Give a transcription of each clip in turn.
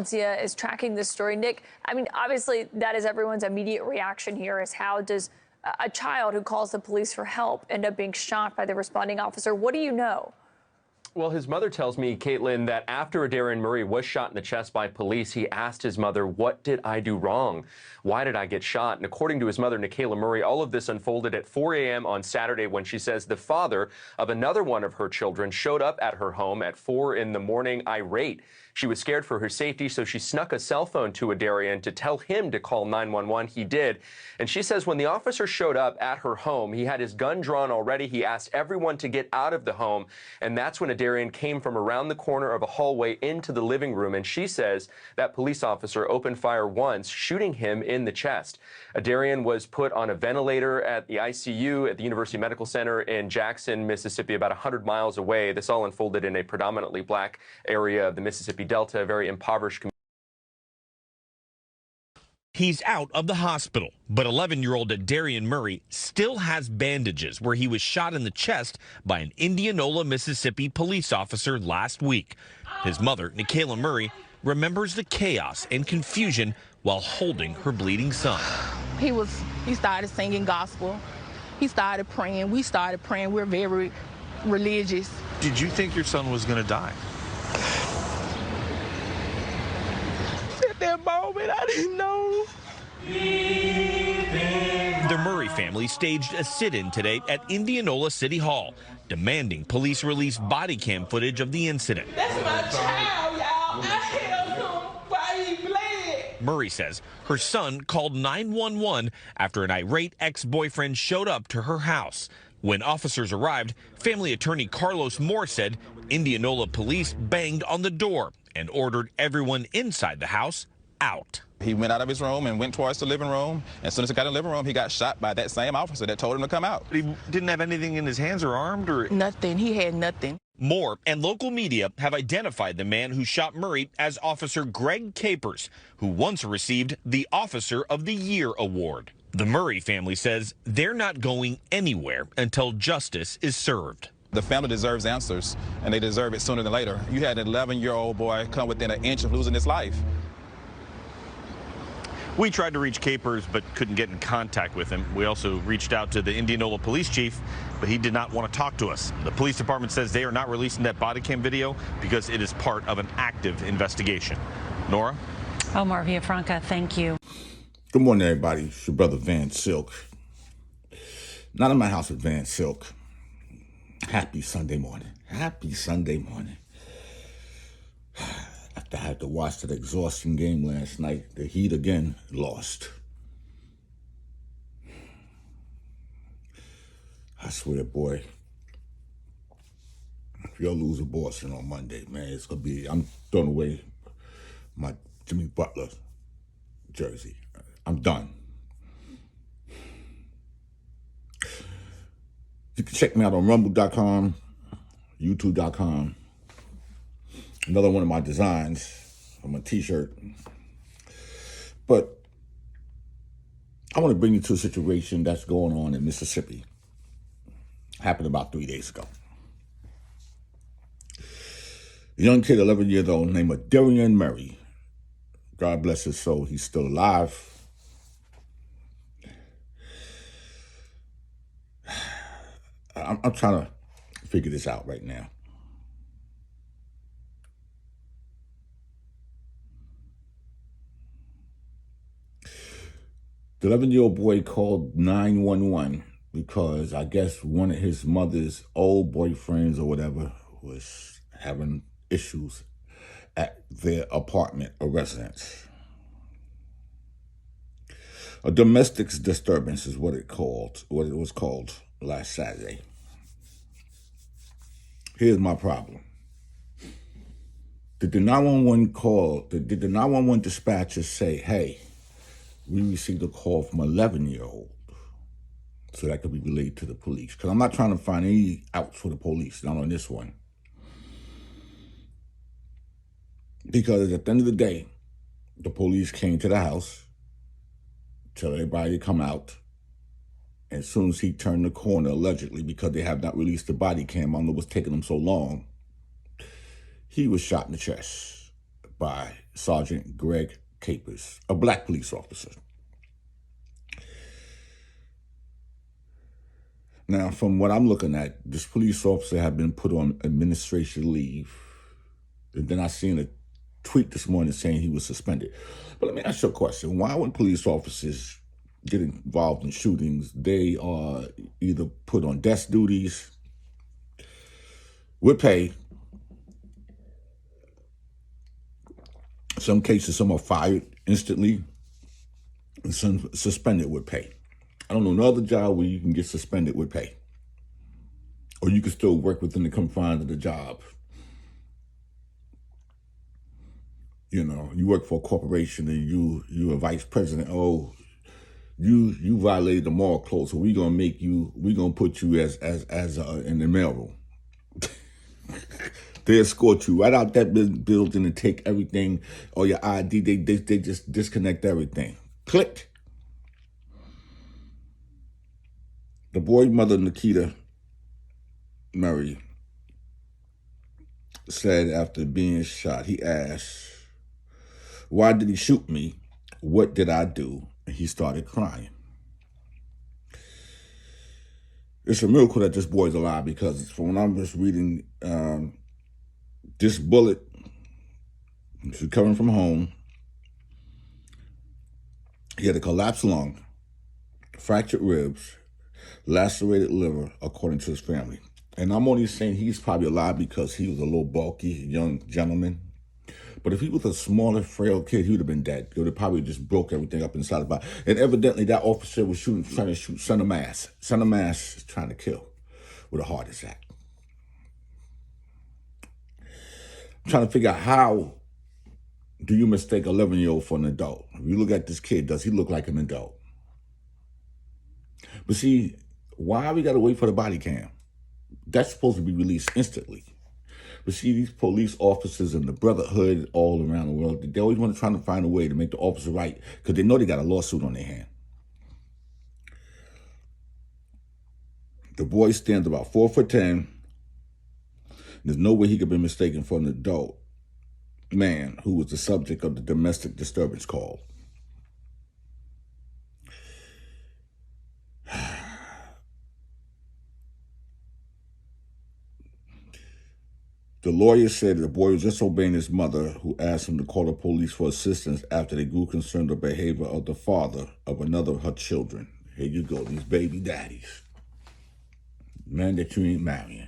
Is tracking this story. Nick, I mean, obviously that is everyone's immediate reaction here is how does a child who calls the police for help end up being shot by the responding officer? What do you know? Well, his mother tells me, Caitlin, that after Aderrien Murry was shot in the chest by police, he asked his mother, "What did I do wrong? Why did I get shot?" And according to his mother, Nicaila Murray, all of this unfolded at 4 a.m. on Saturday when she says the father of another one of her children showed up at her home at 4 in the morning, irate. She was scared for her safety, so she snuck a cell phone to Aderrien to tell him to call 911. He did. And she says when the officer showed up at her home, he had his gun drawn already. He asked everyone to get out of the home. And that's when Aderrien came from around the corner of a hallway into the living room. And she says that police officer opened fire once, shooting him in the chest. Aderrien was put on a ventilator at the ICU at the University Medical Center in Jackson, Mississippi, about 100 miles away. This all unfolded in a predominantly black area of the Mississippi Delta, a very impoverished community. He's out of the hospital, but 11-year-old Aderrien Murry still has bandages where he was shot in the chest by an Indianola, Mississippi police officer last week. His mother, Nicaila Murry, remembers the chaos and confusion while holding her bleeding son. He started singing gospel. He started praying. We started praying. We're very religious. Did you think your son was going to die? At that moment, I didn't know. The Murray family staged a sit-in today at Indianola City Hall, demanding police release body cam footage of the incident. That's my child, y'all. I held him while he bled. Murray says her son called 911 after an irate ex-boyfriend showed up to her house. When officers arrived, family attorney Carlos Moore said Indianola police banged on the door and ordered everyone inside the house out. He went out of his room and went towards the living room. As soon as he got in the living room, he got shot by that same officer that told him to come out. He didn't have anything in his hands or armed or? Nothing. He had nothing. Moore and local media have identified the man who shot Murray as Officer Greg Capers, who once received the Officer of the Year award. The Murray family says they're not going anywhere until justice is served. The family deserves answers, and they deserve it sooner than later. You had an 11-year-old boy come within an inch of losing his life. We tried to reach Capers but couldn't get in contact with him. We also reached out to the Indianola police chief, but he did not want to talk to us. The police department says they are not releasing that body cam video because it is part of an active investigation. Nora? Omar Villafranca, thank you. Good morning, everybody. It's your brother Van Silk. Not in my house with Van Silk. Happy Sunday morning. Happy Sunday morning. After I had to watch that exhausting game last night, the Heat again lost. I swear, boy, if y'all lose to Boston on Monday, man, it's going to be, I'm throwing away my Jimmy Butler jersey. I'm done. You can check me out on rumble.com, youtube.com. Another one of my designs on my t-shirt. But I want to bring you to a situation that's going on in Mississippi. Happened about 3 days ago. A young kid, 11 years old, named Aderrien Murry. God bless his soul, he's still alive. I'm trying to figure this out right now. The 11-year-old boy called 911 because I guess one of his mother's old boyfriends or whatever was having issues at their apartment or residence. A domestic disturbance is what it was called last Saturday. Here's my problem. Did the 911 dispatcher say, hey, we received a call from an 11-year-old, so that could be relayed to the police? Because I'm not trying to find any outs for the police, not on this one. Because at the end of the day, the police came to the house, tell everybody to come out. As soon as he turned the corner, allegedly, because they have not released the body cam, I don't know what's taking them so long, he was shot in the chest by Sergeant Greg Capers, a black police officer. Now, from what I'm looking at, this police officer had been put on administration leave. And then I seen a tweet this morning saying he was suspended. But let me ask you a question. Why, when police officers get involved in shootings, they are either put on desk duties with pay? In some cases, some are fired instantly, and some suspended with pay. I don't know another job where you can get suspended with pay, or you can still work within the confines of the job. You know, you work for a corporation and you a vice president. Oh, you violated the moral code, so we're gonna put you as in the mailroom. They escort you right out that building and take everything, or your ID. They just disconnect everything. Click. The boy mother, Nikita Murry, said after being shot, he asked, "Why did he shoot me? What did I do?" And he started crying. It's a miracle that this boy's alive, because from when I'm just reading, this bullet, he's recovering from home. He had a collapsed lung, fractured ribs, lacerated liver, according to his family. And I'm only saying he's probably alive because he was a little bulky young gentleman. But if he was a smaller, frail kid, he would have been dead. They would have probably just broke everything up inside the body. And evidently that officer was trying to shoot Son of Mass. Son of Mass is trying to kill with a heart attack. I'm trying to figure out, how do you mistake an 11-year-old for an adult? If you look at this kid, does he look like an adult? But see, why we got to wait for the body cam? That's supposed to be released instantly. But see, these police officers and the brotherhood all around the world, they always want to try to find a way to make the officer right, because they know they got a lawsuit on their hand. The boy stands about 4'10". There's no way he could be mistaken for an adult man who was the subject of the domestic disturbance call. The lawyer said the boy was just obeying his mother, who asked him to call the police for assistance after they grew concerned of the behavior of the father of another of her children. Here you go, these baby daddies. Man that you ain't marrying.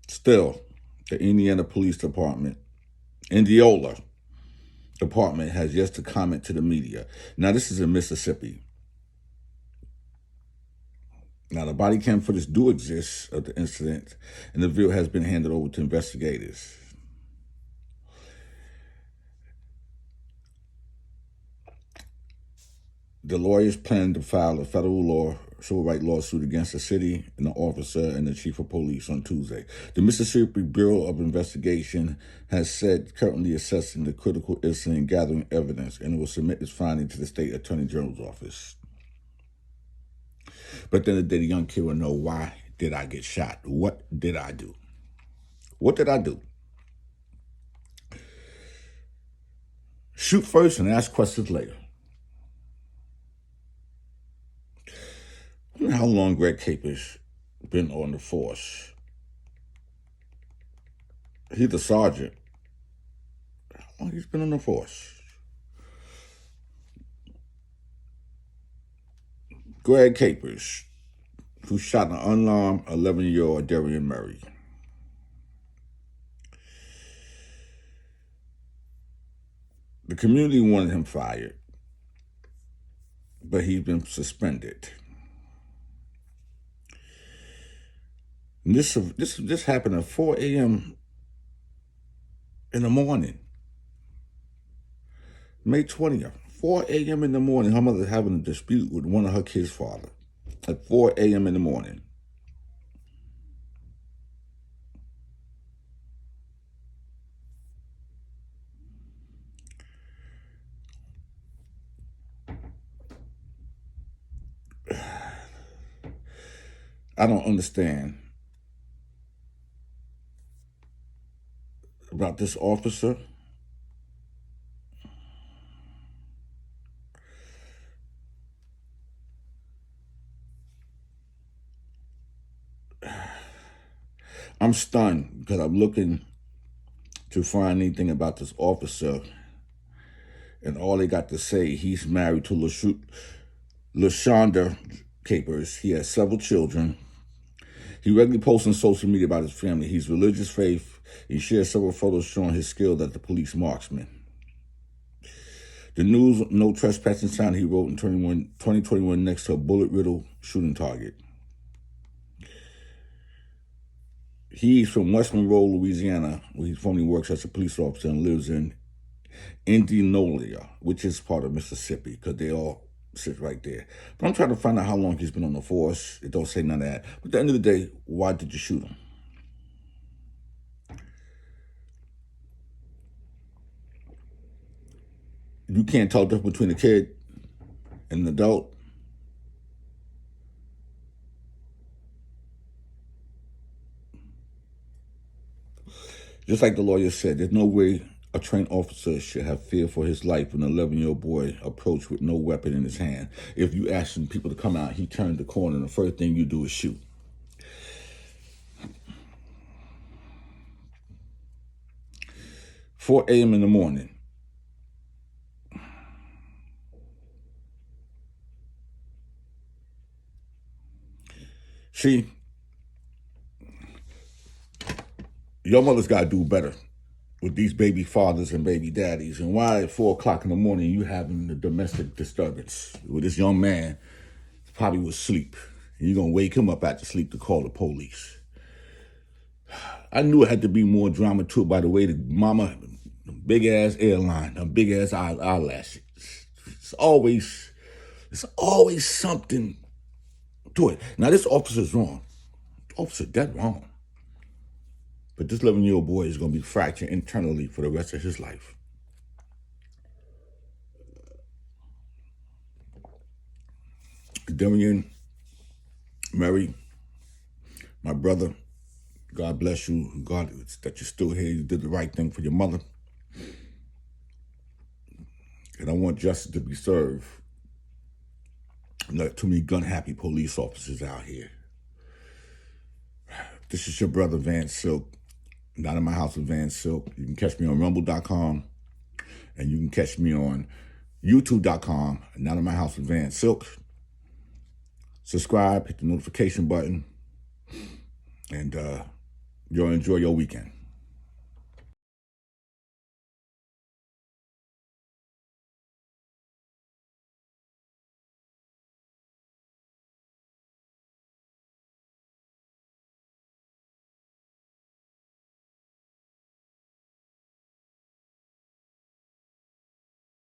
Still, the Indiana Police Department, Indianola Department, has yet to comment to the media. Now, this is in Mississippi. Now, the body cam footage do exist of the incident, and the video has been handed over to investigators. The lawyers plan to file a federal civil rights lawsuit against the city and the officer and the chief of police on Tuesday. The Mississippi Bureau of Investigation has said currently assessing the critical incident and gathering evidence, and it will submit its finding to the state attorney general's office. But at the end of the day, the young kid will know, why did I get shot? What did I do? What did I do? Shoot first and ask questions later. I wonder how long Greg Capers been on the force. He's a sergeant. How long he's been on the force? Greg Capers, who shot an unarmed 11-year-old Aderrien Murry. The community wanted him fired, but he's been suspended. And this happened at 4 a.m. in the morning. May 20th, 4 a.m. in the morning. Her mother having a dispute with one of her kids' father at 4 a.m. in the morning. I don't understand about this officer. I'm stunned because I'm looking to find anything about this officer, and all they got to say, he's married to LaShonda Capers. He has several children. He regularly posts on social media about his family. He's religious faith. He shares several photos showing his skill as the police marksman. The news, no trespassing sign he wrote in 2021 next to a bullet-riddled shooting target. He's from West Monroe, Louisiana, where he formerly works as a police officer and lives in Indianola, which is part of Mississippi, because they all sit right there. But I'm trying to find out how long he's been on the force. It don't say none of that. But at the end of the day, why did you shoot him? You can't tell the difference between a kid and an adult. Just like the lawyer said, there's no way a trained officer should have fear for his life when an 11-year-old boy approached with no weapon in his hand. If you ask people to come out, he turned the corner, and the first thing you do is shoot. "4 a.m. in the morning. See, your mother's got to do better with these baby fathers and baby daddies. And why at 4 o'clock in the morning you having the domestic disturbance with this young man probably was asleep. And you're going to wake him up after sleep to call the police. I knew it had to be more drama to it by the way the mama, big-ass airline, a big-ass eyelashes. It's always something to it. Now, this officer's wrong. Officer dead wrong. But this 11-year-old boy is going to be fractured internally for the rest of his life. Aderrien Murry, my brother, God bless you. God, that you're still here. You did the right thing for your mother. And I want justice to be served. Not too many gun-happy police officers out here. This is your brother, Van Silk. Not in my house with Van Silk. You can catch me on rumble.com, and you can catch me on youtube.com. Not in my house with Van Silk. Subscribe, hit the notification button, and you'll enjoy your weekend.